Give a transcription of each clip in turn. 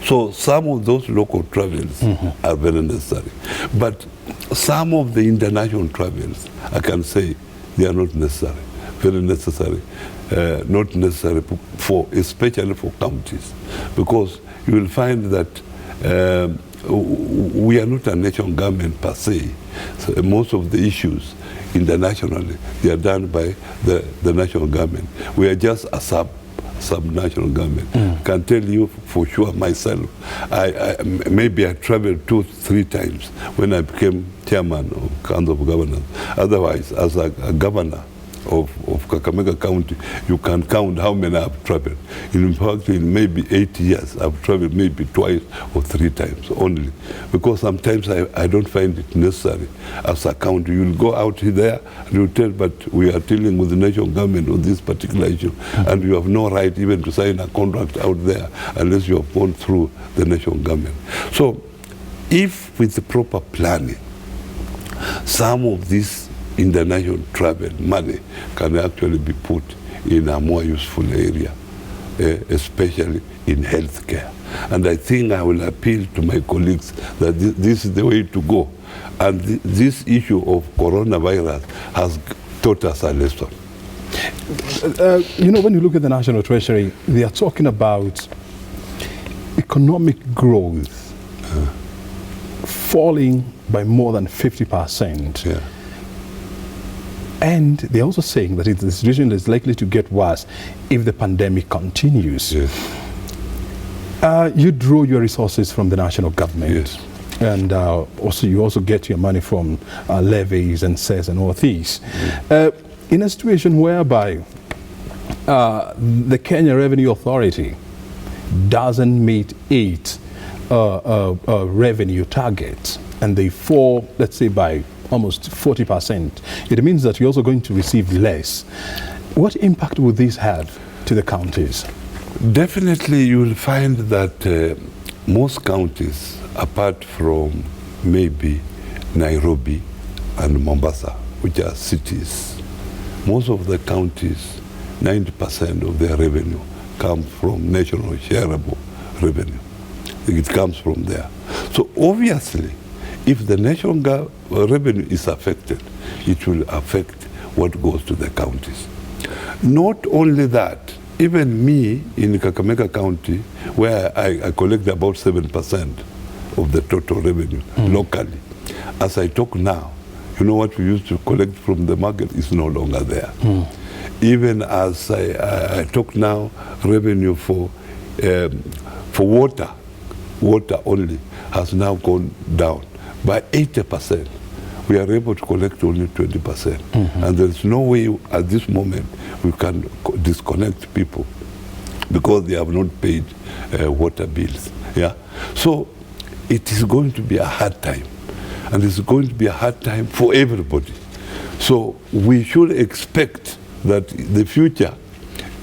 So some of those local travels are very necessary. But some of the international travels, I can say, they are not necessary, very necessary. Not necessary for, especially for counties, because you will find that we are not a national government per se. So most of the issues internationally, they are done by the national government. We are just a sub-national government. I can tell you for sure myself, maybe I traveled 2-3 times when I became chairman of Council of Governors. Otherwise, as a governor of Kakamega County, you can count how many I've traveled. In fact, in maybe 8 years, I've traveled maybe 2 or 3 times only. Because sometimes I don't find it necessary as a county. You'll go out there and you'll tell, but we are dealing with the national government on this particular issue, and you have no right even to sign a contract out there unless you have gone through the national government. So, if with the proper planning, some of these international travel money can actually be put in a more useful area, especially in healthcare. And I think I will appeal to my colleagues that this is the way to go. And this issue of coronavirus has taught us a lesson. You know, when you look at the National Treasury, they are talking about economic growth falling by more than 50%. Yeah. And they're also saying that the situation is likely to get worse if the pandemic continues. Yes. You draw your resources from the national government. Yes. And you also get your money from levies and cess and all these. In a situation whereby the Kenya Revenue Authority doesn't meet its revenue targets, and they fall, let's say, by almost 40%, it means that you're also going to receive less. What impact would this have to the counties? Definitely you will find that most counties, apart from maybe Nairobi and Mombasa, which are cities, most of the counties, 90% of their revenue comes from national shareable revenue. It comes from there. So obviously, if the national revenue is affected, it will affect what goes to the counties. Not only that, even me in Kakamega County, where I collect about 7% of the total revenue locally, as I talk now, you know what we used to collect from the market is no longer there. Even as I talk now, revenue for water only has now gone down by 80%. We are able to collect only 20%. And there's no way at this moment we can disconnect people because they have not paid water bills. Yeah? So it is going to be a hard time. And it's going to be a hard time for everybody. So we should expect that the future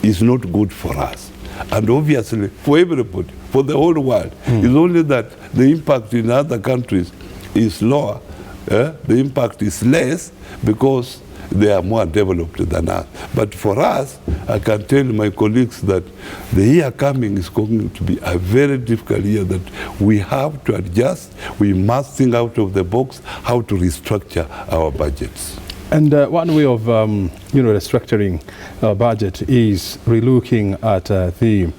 is not good for us. And obviously for everybody, for the whole world. It's only that the impact in other countries is lower. The impact is less because they are more developed than us. But for us, I can tell my colleagues that the year coming is going to be a very difficult year that we have to adjust. We must think out of the box how to restructure our budgets. And one way of restructuring our budget is relooking at the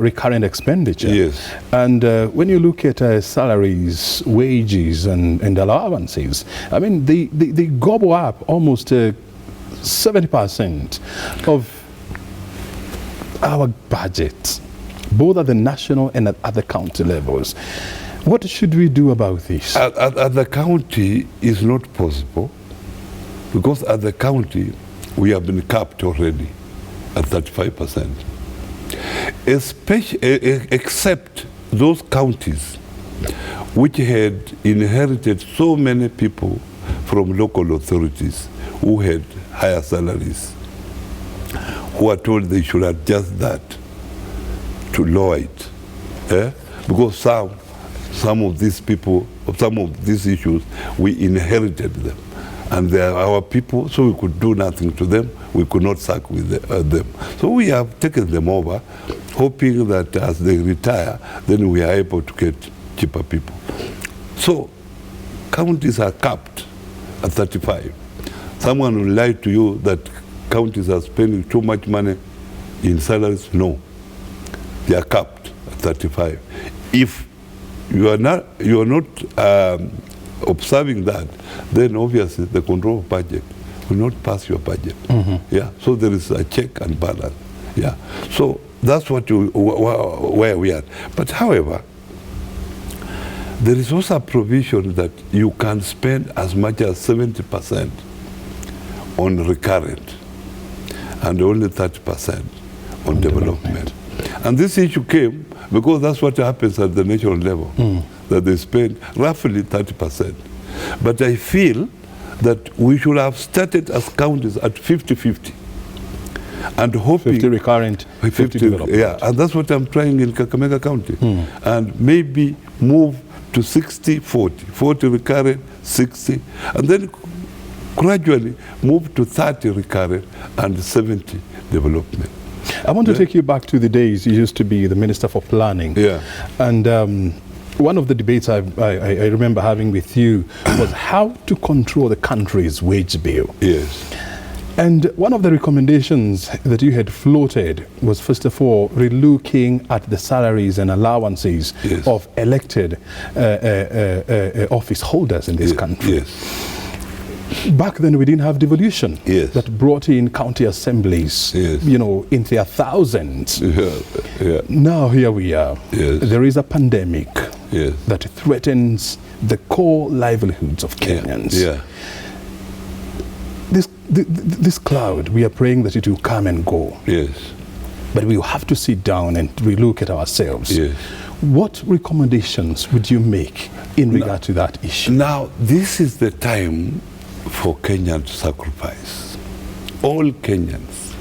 recurrent expenditure. Yes. And when you look at salaries, wages, and allowances, I mean, they gobble up almost 70% of our budget, both at the national and at the county levels. What should we do about this? At the county, it's not possible. Because at the county, we have been capped already at 35%. Except those counties which had inherited so many people from local authorities who had higher salaries, who are told they should adjust that to lower it. Because some of these people, some of these issues, we inherited them. And they are our people, so we could do nothing to them. we could not sack with them. So we have taken them over, hoping that as they retire, then we are able to get cheaper people. So counties are capped at 35. Someone will lie to you that counties are spending too much money in salaries. No, they are capped at 35. If you are not observing that, then obviously the control of budget will not pass your budget. Yeah, so there is a check and balance. Yeah, so that's what where we are. But however, there is also a provision that you can spend as much as 70% on recurrent and only 30% on development. And this issue came because that's what happens at the national level, that they spend roughly 30%. But I feel that we should have started as counties at 50-50. And hoping 50 recurrent, 50 development. Yeah, and that's what I'm trying in Kakamega County. And maybe move to 60-40, 40 recurrent, 60, and then gradually move to 30 recurrent and 70 development. I want to take you back to the days you used to be the Minister for Planning. Yeah. And one of the debates I remember having with you was how to control the country's wage bill. Yes. And one of the recommendations that you had floated was, first of all, relooking at the salaries and allowances of elected office holders in this country. Yes. Back then, we didn't have devolution that brought in county assemblies, you know, in their thousands. Now here we are. There is a pandemic that threatens the core livelihoods of Kenyans. This cloud, we are praying that it will come and go. But we will have to sit down and relook at ourselves. What recommendations would you make in regard to that issue? Now, this is the time for Kenya to sacrifice. All Kenyans,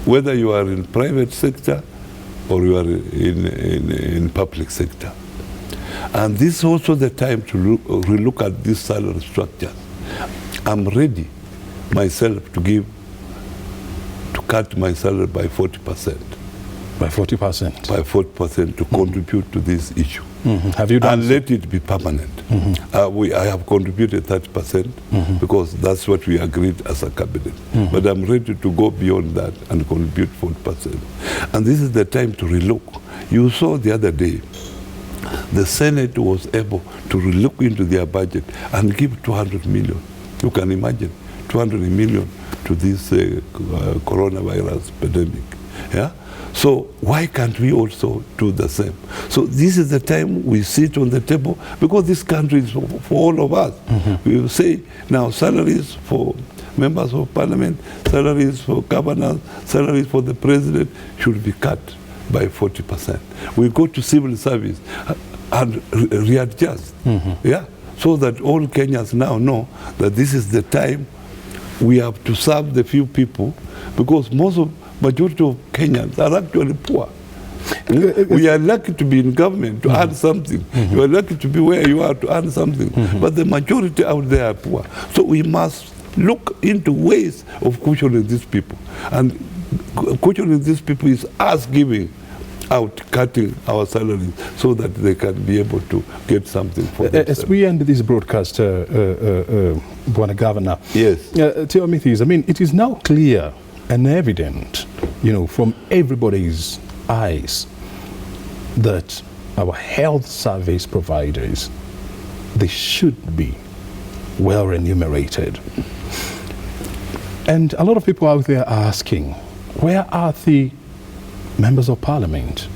whether you are in private sector or you are in public sector. And this is also the time to relook at this salary structure. I'm ready myself to cut my salary by 40%. By 40%? By 40% to contribute to this issue. Have you done and let it be permanent. I have contributed 30% because that's what we agreed as a cabinet. But I'm ready to go beyond that and contribute 40%. And this is the time to relook. You saw the other day, the Senate was able to relook into their budget and give 200 million. You can imagine, 200 million to this coronavirus pandemic. Yeah? So why can't we also do the same? So this is the time we sit on the table, because this country is for all of us. We will say now salaries for members of parliament, salaries for governors, salaries for the president should be cut by 40%. We go to civil service and readjust, yeah, so that all Kenyans now know that this is the time we have to serve the few people, because majority of Kenyans are actually poor. We are lucky to be in government to earn something. You are lucky to be where you are to earn something. But the majority out there are poor. So we must look into ways of cushioning these people. And cushioning these people is us giving out, cutting our salaries so that they can be able to get something for themselves. As we end this broadcast, Bwana Governor, tell me this. I mean, it is now clear and evident, you know, from everybody's eyes that our health service providers, they should be well remunerated. And a lot of people out there are asking, where are the members of parliament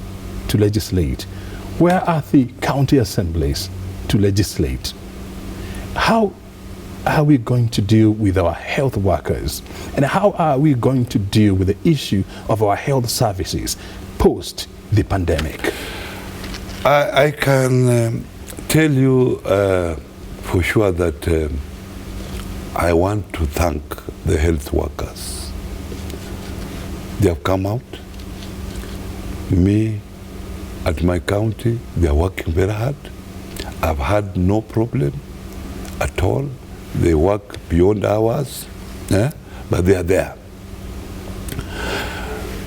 to legislate? Where are the county assemblies to legislate? How are we going to deal with our health workers? And how are we going to deal with the issue of our health services post the pandemic? I can tell you for sure that I want to thank the health workers. They have come out. Me, at my county, they are working very hard. I've had no problem at all. They work beyond hours, but they are there.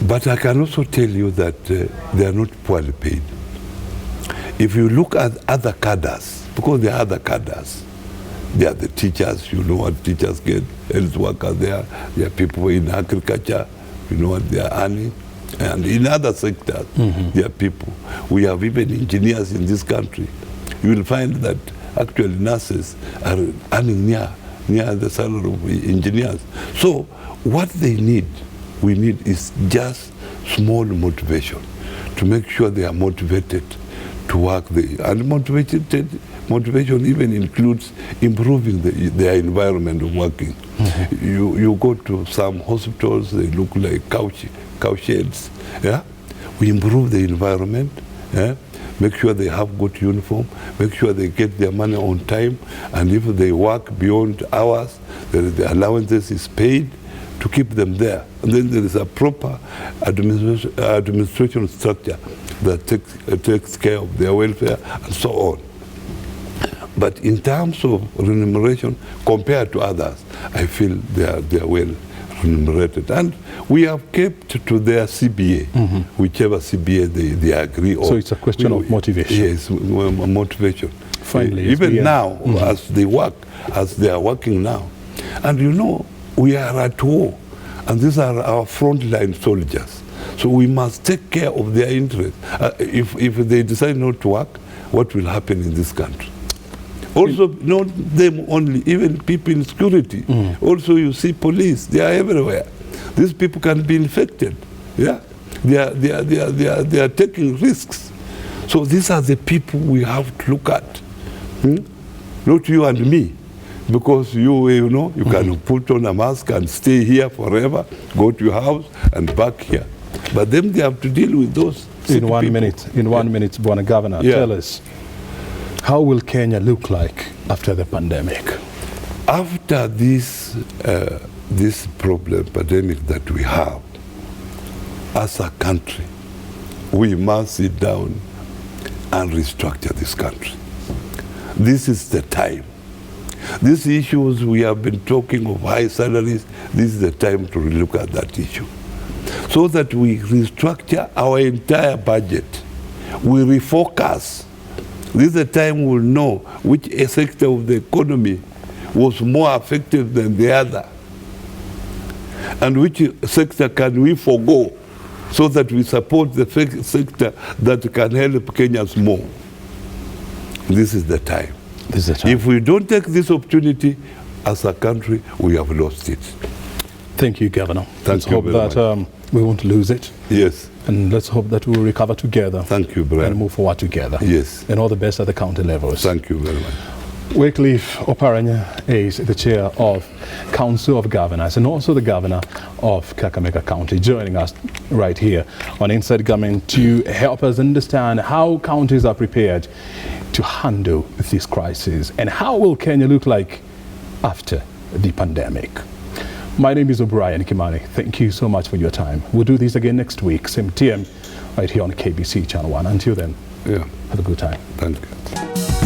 But I can also tell you that they are not poorly paid. If you look at other cadres, because there are other cadres, they are the teachers, you know what teachers get, health workers there are people in agriculture, you know what they are earning, and in other sectors, there are people. We have even engineers in this country. You will find that actually nurses are earning near the salary of engineers. So what they need, we need is just small motivation to make sure they are motivated to work. And motivation even includes improving their environment of working. You go to some hospitals, they look like cow sheds. Yeah? We improve the environment. Yeah? Make sure they have good uniform, make sure they get their money on time, and if they work beyond hours, the allowances is paid to keep them there. And then there is a proper administration structure that takes care of their welfare and so on. But in terms of remuneration, compared to others, I feel they are well remunerated. And we have kept to their CBA, whichever CBA they agree on. So it's a question of motivation. Yes, motivation. Finally, even now, as they are working now. And you know, we are at war, and these are our frontline soldiers. So we must take care of their interests. If they decide not to work, what will happen in this country? Also, not them only, even people in security. Also, you see police, they are everywhere. These people can be infected. Yeah, they are taking risks. So these are the people we have to look at. Not you and me, because you know, you can put on a mask and stay here forever, go to your house and back here. But then they have to deal with those. In 1 minute, Bwana Governor, tell us, how will Kenya look like after the pandemic? After this pandemic that we have, as a country, we must sit down and restructure this country. This is the time. These issues we have been talking of high salaries, this is the time to look at that issue. So that we restructure our entire budget. We refocus. This is the time we'll know which sector of the economy was more effective than the other. And which sector can we forego so that we support the sector that can help Kenyans more. This is the time. This is the time. If we don't take this opportunity as a country, we have lost it. Thank you, Governor. Let's hope that we won't lose it. Yes. And let's hope that we'll recover together. Thank you, Brian. And move forward together. Yes. And all the best at the county levels. Thank you very much. Wycliff Oparanya is the chair of Council of Governors and also the governor of Kakamega County, joining us right here on Inside Government to help us understand how counties are prepared to handle this crisis and how will Kenya look like after the pandemic. My name is O'Brien Kimani. Thank you so much for your time. We'll do this again next week, same TM, right here on KBC Channel 1. Until then, have a good time. Thank you.